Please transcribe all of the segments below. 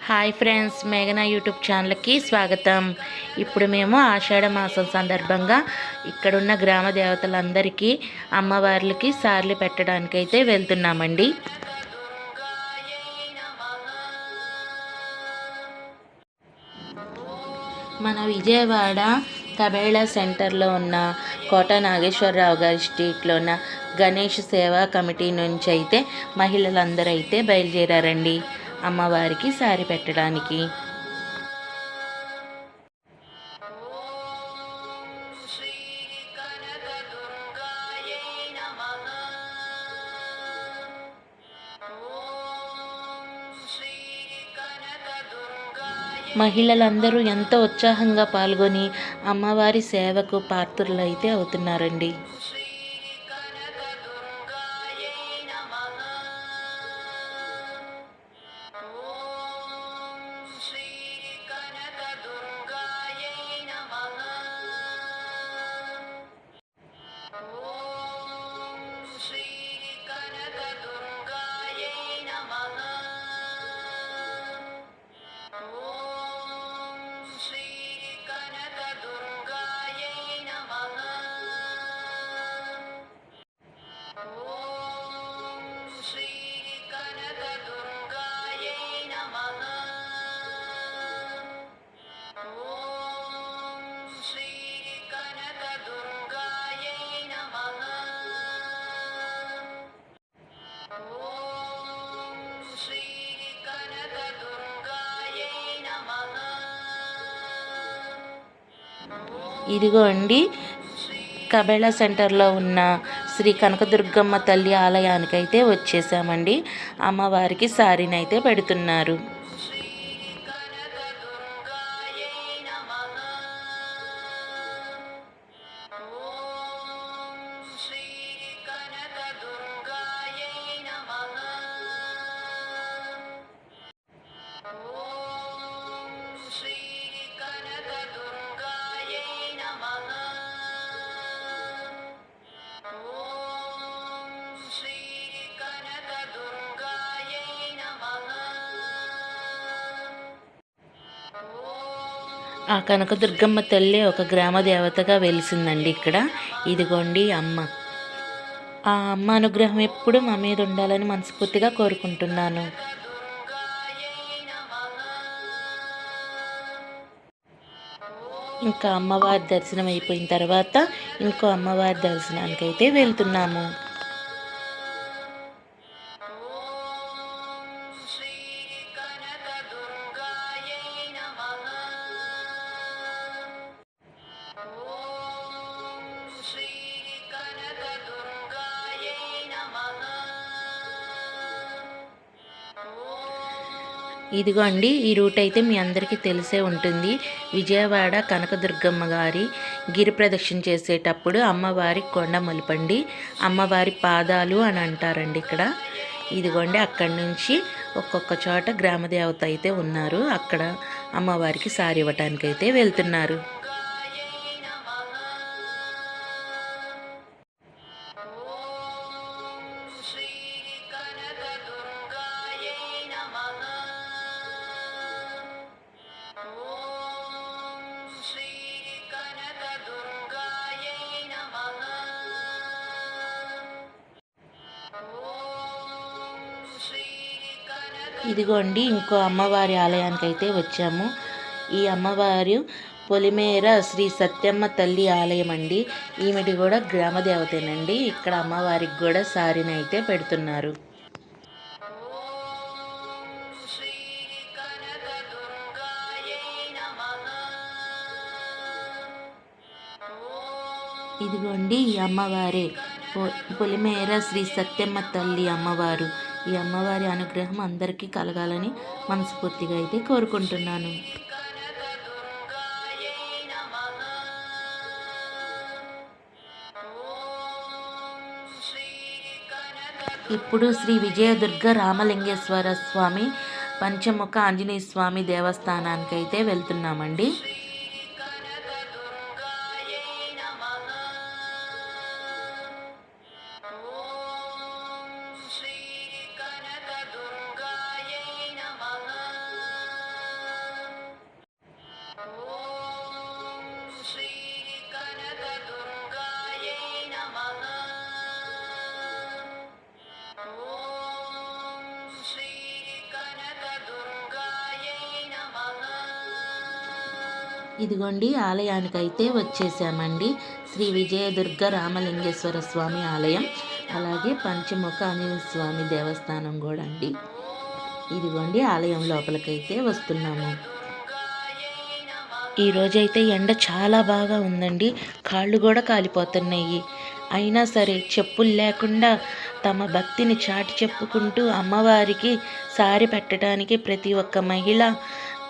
Hi friends, మేఘనా YouTube ఛానల్కి స్వాగతం. ఇప్పుడు మేము ఆషాఢ మాసం సందర్భంగా ఇక్కడున్న గ్రామ దేవతలందరికీ అమ్మవార్లకి సార్లు పెట్టడానికైతే వెళ్తున్నామండి. మన విజయవాడ కబేళా సెంటర్లో ఉన్న కోట నాగేశ్వరరావు గారి స్ట్రీట్లో ఉన్న గణేష్ సేవా కమిటీ నుంచి అయితే మహిళలందరూ అయితే బయలుదేరారండి అమ్మవారికి సారి పెట్టడానికి. మహిళలందరూ ఎంతో ఉత్సాహంగా పాల్గొని అమ్మవారి సేవకు పాత్రులైతే అవుతున్నారండి. ఇదిగో అండి, కబేళా సెంటర్లో ఉన్న శ్రీ కనకదుర్గమ్మ తల్లి ఆలయానికి అయితే వచ్చేసామండి. అమ్మవారికి సారీని అయితే పెడుతున్నారు. ఆ కనకదుర్గమ్మ తల్లి ఒక గ్రామ దేవతగా వెలిసిందండి ఇక్కడ. ఇదిగోండి అమ్మ. ఆ అమ్మ అనుగ్రహం ఎప్పుడు మా మీద ఉండాలని మనస్ఫూర్తిగా కోరుకుంటున్నాను. ఇంకా అమ్మవారి దర్శనం అయిపోయిన తర్వాత ఇంకో అమ్మవారి దర్శనానికి అయితే వెళ్తున్నాము. ఇదిగో అండి, ఈ రూట్ అయితే మీ అందరికీ తెలిసే ఉంటుంది. విజయవాడ కనకదుర్గమ్మ గారి గిరి ప్రదక్షిణ చేసేటప్పుడు అమ్మవారి కొండ మొలిపండి, అమ్మవారి పాదాలు అని అంటారండి ఇక్కడ. ఇదిగోండి, అక్కడి నుంచి ఒక్కొక్క చోట గ్రామదేవత అయితే ఉన్నారు. అక్కడ అమ్మవారికి సారి ఇవ్వటానికి అయితే వెళ్తున్నారు. ఇదిగోండి, ఇంకో అమ్మవారి ఆలయానికి అయితే వచ్చాము. ఈ అమ్మవారు పొలిమేర శ్రీ సత్యమ్మ తల్లి ఆలయం అండి. ఈమెది కూడా గ్రామ దేవతేనండి. ఇక్కడ అమ్మవారికి కూడా సారీని అయితే పెడుతున్నారు. ఇదిగోండి, ఈ అమ్మవారే పొలిమేర శ్రీ సత్యమ్మ తల్లి అమ్మవారు. ఈ అమ్మవారి అనుగ్రహం అందరికీ కలగాలని మనస్ఫూర్తిగా అయితే కోరుకుంటున్నాను. ఇప్పుడు శ్రీ విజయదుర్గ రామలింగేశ్వర స్వామి పంచముఖ ఆంజనేయ స్వామి దేవస్థానానికి అయితే వెళ్తున్నామండి. ఇదిగోండి ఆలయానికైతే వచ్చేసామండి. శ్రీ విజయదుర్గ రామలింగేశ్వర స్వామి ఆలయం, అలాగే పంచముఖ ఆంజనేయ స్వామి దేవస్థానం కూడా అండి. ఇదిగోండి ఆలయం లోపలికైతే వస్తున్నాము. ఈరోజైతే ఎండ చాలా బాగా ఉందండి. కాళ్ళు కూడా కాలిపోతున్నాయి. అయినా సరే చెప్పులు లేకుండా తమ భక్తిని చాటి చెప్పుకుంటూ అమ్మవారికి సారి పెట్టడానికి ప్రతి ఒక్క మహిళ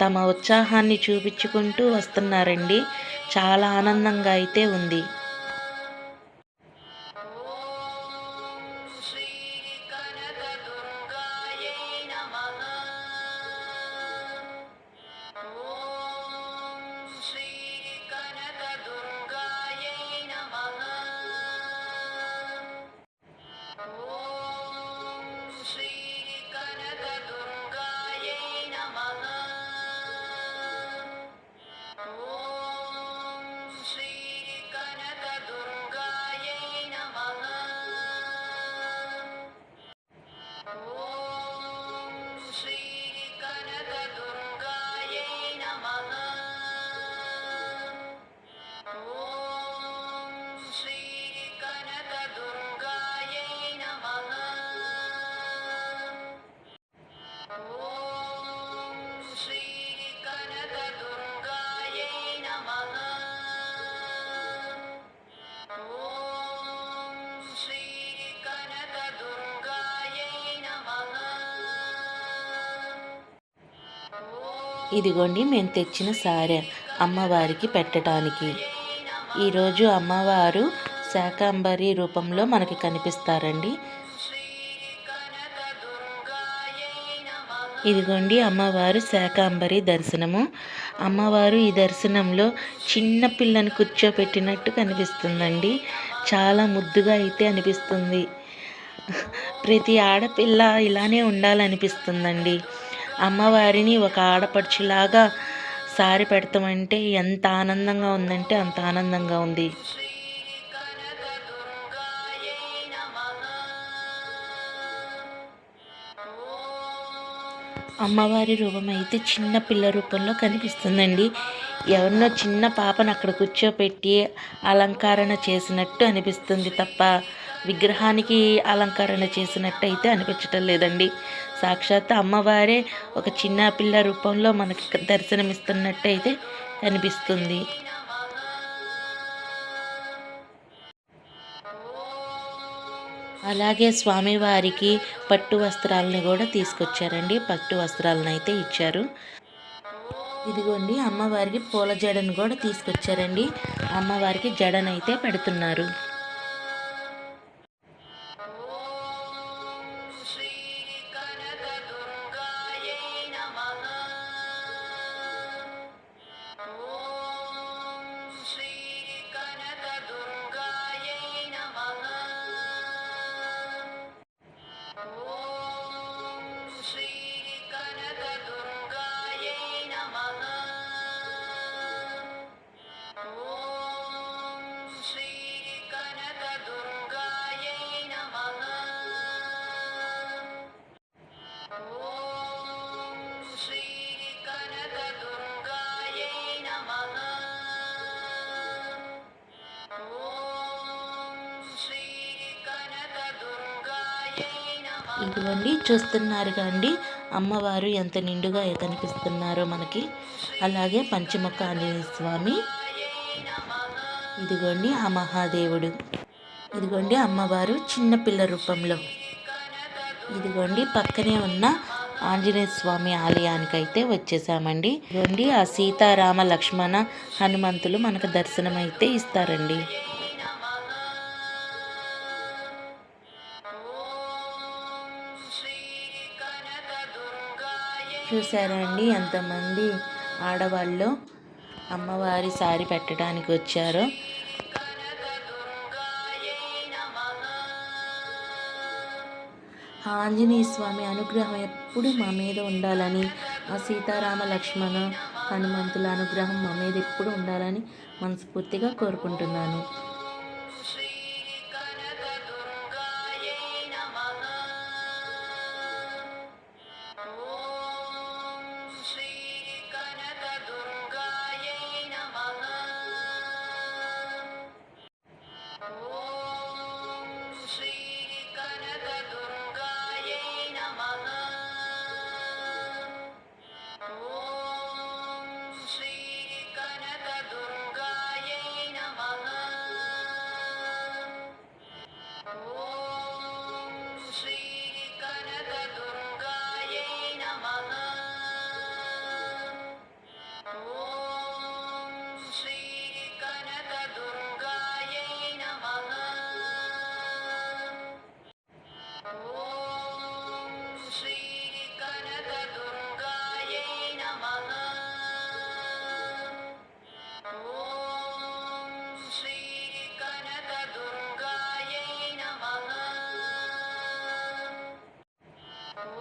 తమ ఉత్సాహాన్ని చూపించుకుంటూ వస్తున్నారండి. చాలా ఆనందంగా అయితే ఉంది. ఇదిగోండి మేము తెచ్చిన సారె అమ్మవారికి పెట్టడానికి. ఈరోజు అమ్మవారు శాకంబరి రూపంలో మనకి కనిపిస్తారండి. ఇదిగోండి అమ్మవారు శాకంబరి దర్శనము. అమ్మవారు ఈ దర్శనంలో చిన్న పిల్లని కూర్చోపెట్టినట్టు కనిపిస్తుందండి. చాలా ముద్దుగా అయితే అనిపిస్తుంది. ప్రతి ఆడపిల్ల ఇలానే ఉండాలనిపిస్తుందండి. అమ్మవారిని ఒక ఆడపడుచులాగా సారి పెడతామంటే ఎంత ఆనందంగా ఉందంటే అంత ఆనందంగా ఉంది. అమ్మవారి రూపం అయితే చిన్న పిల్ల రూపంలో కనిపిస్తుందండి. ఎవరినో చిన్న పాపను అక్కడ కూర్చోపెట్టి అలంకరణ చేసినట్టు అనిపిస్తుంది తప్ప విగ్రహానికి అలంకరణ చేసినట్టు అయితే అనిపించటం లేదండి. సాక్షాత్ అమ్మవారే ఒక చిన్న పిల్ల రూపంలో మనకి దర్శనమిస్తున్నట్టు అయితే కనిపిస్తుంది. అలాగే స్వామివారికి పట్టు వస్త్రాలని కూడా తీసుకొచ్చారండి. పట్టు వస్త్రాలను అయితే ఇచ్చారు. ఇదిగోండి అమ్మవారికి పూల జడను కూడా తీసుకొచ్చారండి. అమ్మవారికి జడనైతే పెడుతున్నారు. ఇదిగోండి చూస్తున్నారు కండి అమ్మవారు ఎంత నిండుగా కనిపిస్తున్నారో మనకి. అలాగే పంచముఖ ఆంజనేయ స్వామి, ఇదిగోండి ఆ మహాదేవుడు, ఇదిగోండి అమ్మవారు చిన్నపిల్ల రూపంలో. ఇదిగోండి పక్కనే ఉన్న ఆంజనేయ స్వామి ఆలయానికి అయితే వచ్చేసామండి. ఇదిగోండి ఆ సీతారామ లక్ష్మణ హనుమంతులు మనకు దర్శనం అయితే ఇస్తారండి. చూసారా అండి ఎంతమంది ఆడవాళ్ళు అమ్మవారి సారి పెట్టడానికి వచ్చారో. ఆంజనేయ స్వామి అనుగ్రహం ఎప్పుడు మా మీద ఉండాలని, ఆ సీతారామ లక్ష్మణ హనుమంతుల అనుగ్రహం మా మీద ఎప్పుడు ఉండాలని మనస్ఫూర్తిగా కోరుకుంటున్నాను.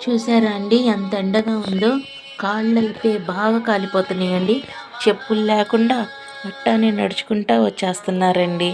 చూసారా అండి ఎంత ఎండగా ఉందో, కాళ్ళు అయితే బాగా కాలిపోతున్నాయండి. చెప్పులు లేకుండా అట్టానే నడుచుకుంటా వచ్చేస్తున్నారండి.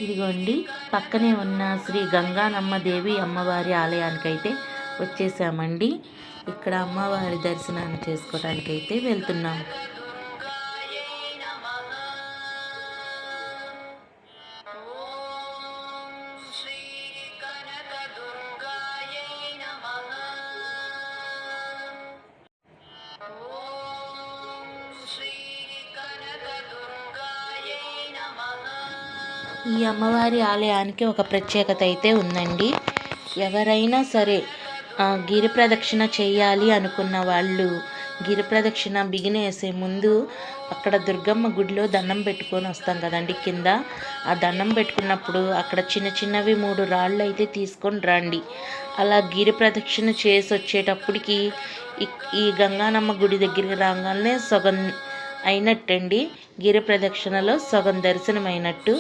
ఇదిగోండి పక్కనే ఉన్న శ్రీ గంగానమ్మ దేవి అమ్మవారి ఆలయానికైతే వచ్చేసామండి. ఇక్కడ అమ్మవారి దర్శనాన్ని చేసుకోవడానికైతే వెళ్తున్నాం. ఈ అమ్మవారి ఆలయానికి ఒక ప్రత్యేకత అయితే ఉందండి. ఎవరైనా సరే గిరి ప్రదక్షిణ చేయాలి అనుకున్న వాళ్ళు గిరి ప్రదక్షిణ బిగినేసే ముందు అక్కడ దుర్గమ్మ గుడిలో దండం పెట్టుకొని వస్తాం కదండి. కింద ఆ దండం పెట్టుకున్నప్పుడు అక్కడ చిన్న చిన్నవి 3 రాళ్ళు అయితే తీసుకొని రండి. అలా గిరి ప్రదక్షిణ చేసి వచ్చేటప్పటికి ఈ గంగానమ్మ గుడి దగ్గరికి రాగానే సగం అయినట్టండి. గిరి ప్రదక్షిణలో సగం దర్శనం అయినట్టు.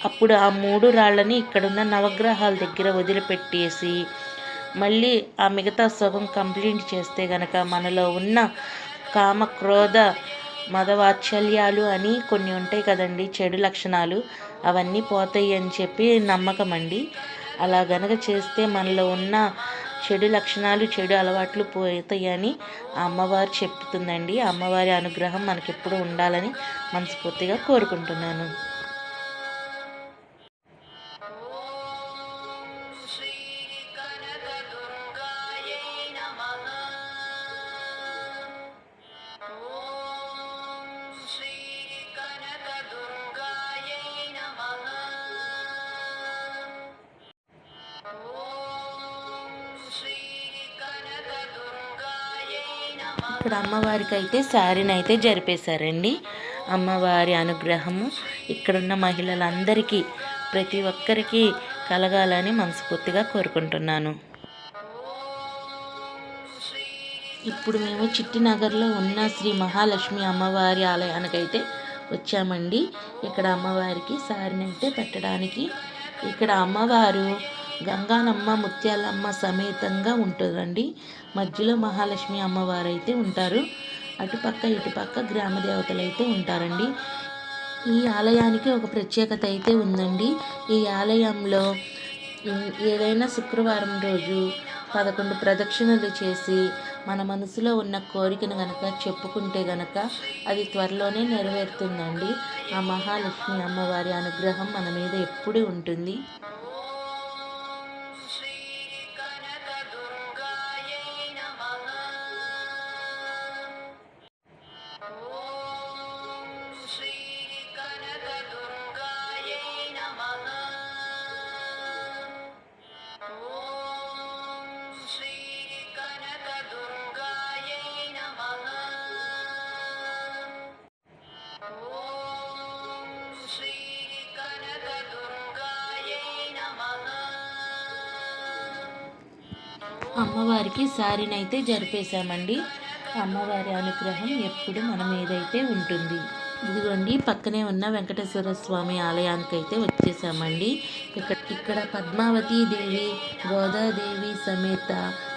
అప్పుడు ఆ 3 రాళ్ళని ఇక్కడున్న నవగ్రహాల దగ్గర వదిలిపెట్టేసి మళ్ళీ ఆ మిగతా సగం కంప్లీట్ చేస్తే గనక మనలో ఉన్న కామ క్రోధ మదవాత్సల్యాలు అని కొన్ని ఉంటాయి కదండి, చెడు లక్షణాలు, అవన్నీ పోతాయి అని చెప్పి నమ్మకం అండి. అలా గనక చేస్తే మనలో ఉన్న చెడు లక్షణాలు చెడు అలవాట్లు పోతాయని ఆ అమ్మవారు చెప్తుందండి. అమ్మవారి అనుగ్రహం మనకెప్పుడు ఉండాలని మనస్ఫూర్తిగా కోరుకుంటున్నాను. ఇక్కడ అమ్మవారికి అయితే శారీని అయితే జరిపేశారండి. అమ్మవారి అనుగ్రహము ఇక్కడున్న మహిళలందరికీ ప్రతి ఒక్కరికి కలగాలని మనస్ఫూర్తిగా కోరుకుంటున్నాను. ఇప్పుడు మేము చిట్టినగర్లో ఉన్న శ్రీ మహాలక్ష్మి అమ్మవారి ఆలయానికైతే వచ్చామండి. ఇక్కడ అమ్మవారికి శారీని అయితే పెట్టడానికి ఇక్కడ అమ్మవారు గంగానమ్మ ముత్యాలమ్మ సమేతంగా ఉంటుందండి. మధ్యలో మహాలక్ష్మి అమ్మవారు అయితే ఉంటారు. అటుపక్క ఇటుపక్క గ్రామ దేవతలు అయితే ఉంటారండి. ఈ ఆలయానికి ఒక ప్రత్యేకత అయితే ఉందండి. ఈ ఆలయంలో ఏదైనా శుక్రవారం రోజు 11 ప్రదక్షిణలు చేసి మన మనసులో ఉన్న కోరికను గనక చెప్పుకుంటే గనక అది త్వరలోనే నెరవేరుతుందండి. ఆ మహాలక్ష్మి అమ్మవారి అనుగ్రహం మన మీద ఎప్పుడూ ఉంటుంది. అమ్మవారికి శారీని అయితే జరిపేశామండి. అమ్మవారి అనుగ్రహం ఎప్పుడు మన మీదైతే ఉంటుంది. ఇదిగోండి పక్కనే ఉన్న వెంకటేశ్వర స్వామి ఆలయానికి అయితే వచ్చేసామండి. ఇక్కడ పద్మావతి దేవి గోదాదేవి సమేత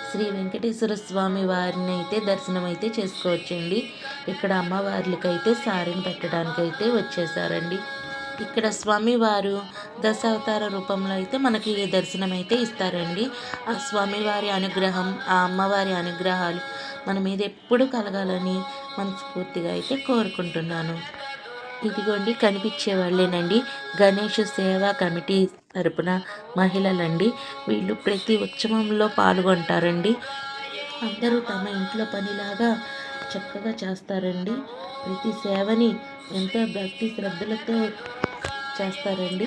శ్రీ వెంకటేశ్వర స్వామి వారిని అయితే దర్శనం అయితే చేసుకోవచ్చండి. ఇక్కడ అమ్మవార్లకైతే సారిని పెట్టడానికైతే వచ్చేసారండి. ఇక్కడ స్వామివారు దశావతార రూపంలో అయితే మనకి దర్శనం అయితే ఇస్తారండి. ఆ స్వామివారి అనుగ్రహం ఆ అమ్మవారి అనుగ్రహాలు మన మీద ఎప్పుడు కలగాలని మనస్ఫూర్తిగా అయితే కోరుకుంటున్నాను. ఇదిగోండి కనిపించే వాళ్ళేనండి గణేష్ సేవా కమిటీ తరపున మహిళలండి. వీళ్ళు ప్రతి ఉత్సవంలో పాల్గొంటారండి. అందరూ తమ ఇంట్లో పనిలాగా చక్కగా చేస్తారండి. ప్రతి సేవని ఎంతో భక్తి శ్రద్ధలతో చేస్తారండి.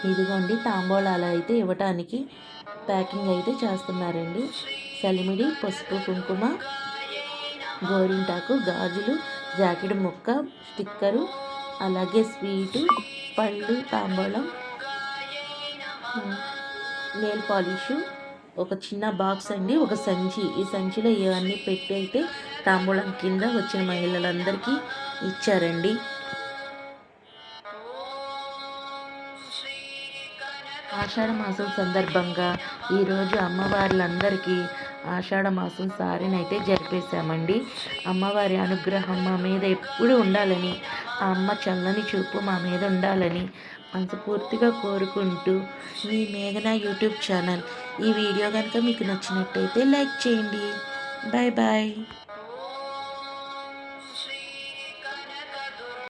ఇదిగోండి తాంబూలాలు అయితే ఇవ్వటానికి ప్యాకింగ్ అయితే చేస్తున్నారండి. సలిమిడి, పసుపు, కుంకుమ, గోరింటాకు, గాజులు, జాకెట్ ముక్క, స్టిక్కరు, అలాగే స్వీటు, పళ్ళు, తాంబూలం, నెయిల్ పాలిషు, ఒక చిన్న బాక్స్ అండి, ఒక సంచి. ఈ సంచిలో ఇవన్నీ పెట్టి అయితే తాంబూలం కింద వచ్చిన మహిళలందరికీ ఇచ్చారండి. ఆషాఢ మాసం సందర్భంగా ఈరోజు అమ్మవార్లందరికీ ఆషాఢ మాసం సారినైతే జరిపేశామండి. అమ్మవారి అనుగ్రహం మా మీద ఎప్పుడు ఉండాలని, ఆ అమ్మ చల్లని చూపు మా మీద ఉండాలని మనస్ఫూర్తిగా కోరుకుంటూ మీ మేఘనా యూట్యూబ్ ఛానల్. ఈ వీడియో కనుక మీకు నచ్చినట్టయితే లైక్ చేయండి. Bye bye.